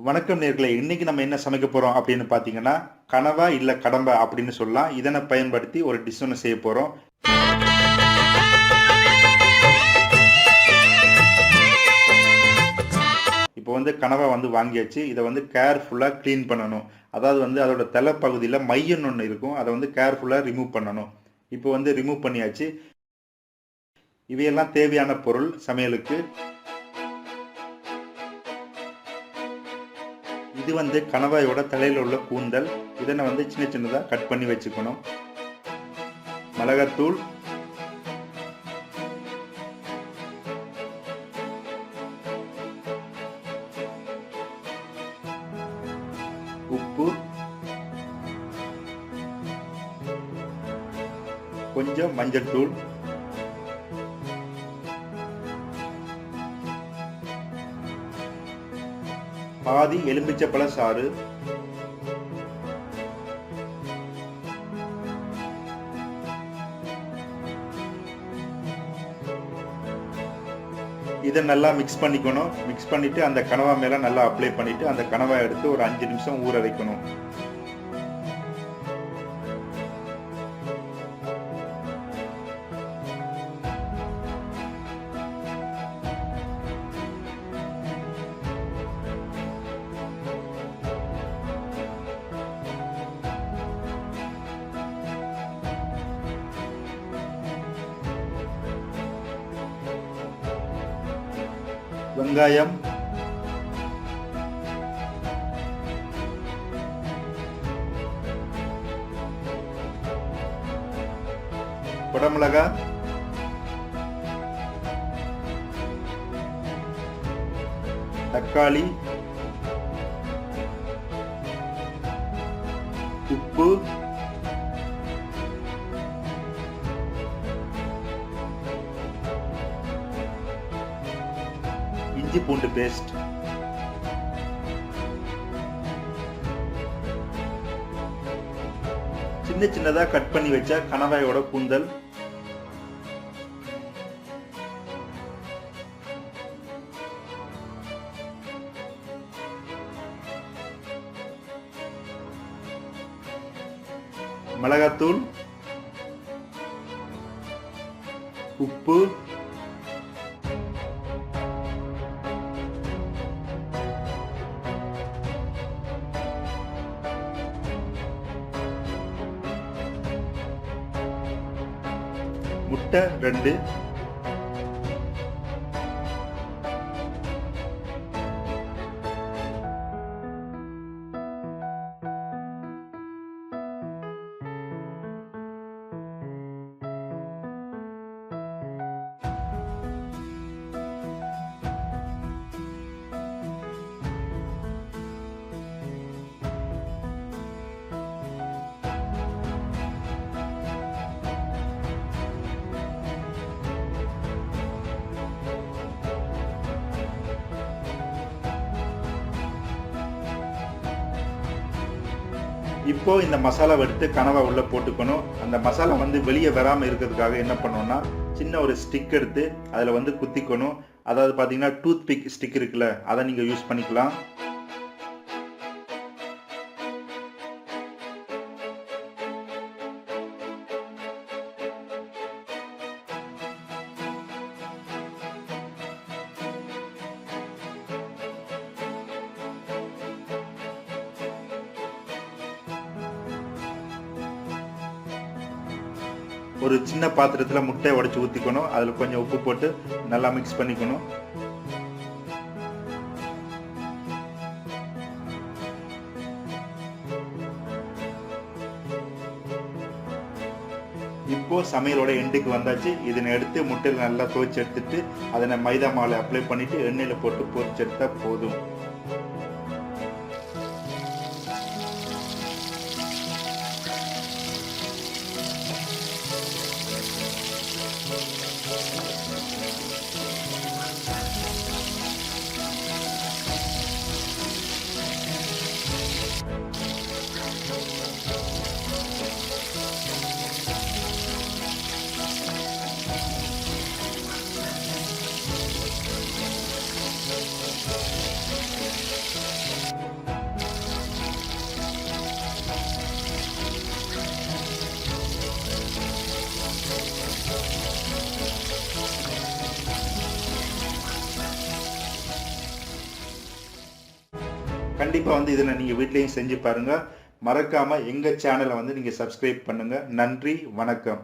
வணக்கம் நேர்களே. இன்னைக்கு நம்ம என்ன சமைக்க போறோம் அப்படின்னு பார்த்தீங்கன்னா, கனவா இல்ல கடம்பா அப்படின்னு சொல்லலாம். இதனை பயன்படுத்தி ஒரு டிஷ் ஒண்ணு செய்ய போறோம். இப்போ கனவா வாங்கியாச்சு. இத கேர்ஃபுல்லா கிளீன் பண்ணணும். அதாவது அதோட தலைப்பகுதியில மையம்னு ஒண்ணு இருக்கும். அத கேர்ஃபுல்லா ரிமூவ் பண்ணணும். இப்போ ரிமூவ் பண்ணியாச்சு. இவையெல்லாம் தேவையான பொருள் சமையலுக்கு. இது கணவாயோட தலையில உள்ள கூந்தல். இதனை சின்ன சின்னதா கட் பண்ணி வச்சுக்கணும். மிளகாத்தூள், உப்பு, கொஞ்சம் மஞ்சள் தூள், பாதி எலுமிச்சப்பழ சாறு, இதை நல்லா மிக்ஸ் பண்ணிக்கணும். மிக்ஸ் பண்ணிட்டு அந்த கனவா மேல நல்லா அப்ளை பண்ணிட்டு அந்த கனவா எடுத்து ஒரு 5 நிமிஷம் ஊற வைக்கணும். வெங்காயம், குடமிளகாய், தக்காளி, உப்பு, இஞ்சி பூண்டு பேஸ்ட், சின்ன சின்னதா கட் பண்ணி வச்ச கணவாயோட கூந்தல், மிளகாத்தூள், உப்பு, முட்டை 2, இப்போ இந்த மசாலாவை எடுத்து கனவா உள்ள போட்டுக்கணும். அந்த மசாலா வெளியே வராம இருக்கிறதுக்காக என்ன பண்ணணும்னா, சின்ன ஒரு ஸ்டிக் எடுத்து அதுல குத்திக்கணும். அதாவது பாத்தீங்கன்னா டூத் பிக் ஸ்டிக் இருக்குல்ல, அதை நீங்க யூஸ் பண்ணிக்கலாம். ஒரு சின்ன பாத்திரத்துல முட்டையை உடைச்சு ஊத்திக்கணும். அதுல கொஞ்சம் உப்பு போட்டு நல்லா மிக்ஸ் பண்ணிக்கணும். இப்போ சமையலோட எண்டுக்கு வந்தாச்சு. இதனை எடுத்து முட்டையில நல்லா துவைச்சு எடுத்துட்டு அதனை மைதா மாவுல அப்ளை பண்ணிட்டு எண்ணெயில போட்டு பொரிச்சு எடுத்தா போதும். கண்டிப்பாக வந்து இதில் நீங்கள் வீட்லேயும் செஞ்சு பாருங்கள். மறக்காமல் எங்கள் சேனலை வந்து நீங்கள் சப்ஸ்கிரைப் பண்ணுங்கள். நன்றி, வணக்கம்.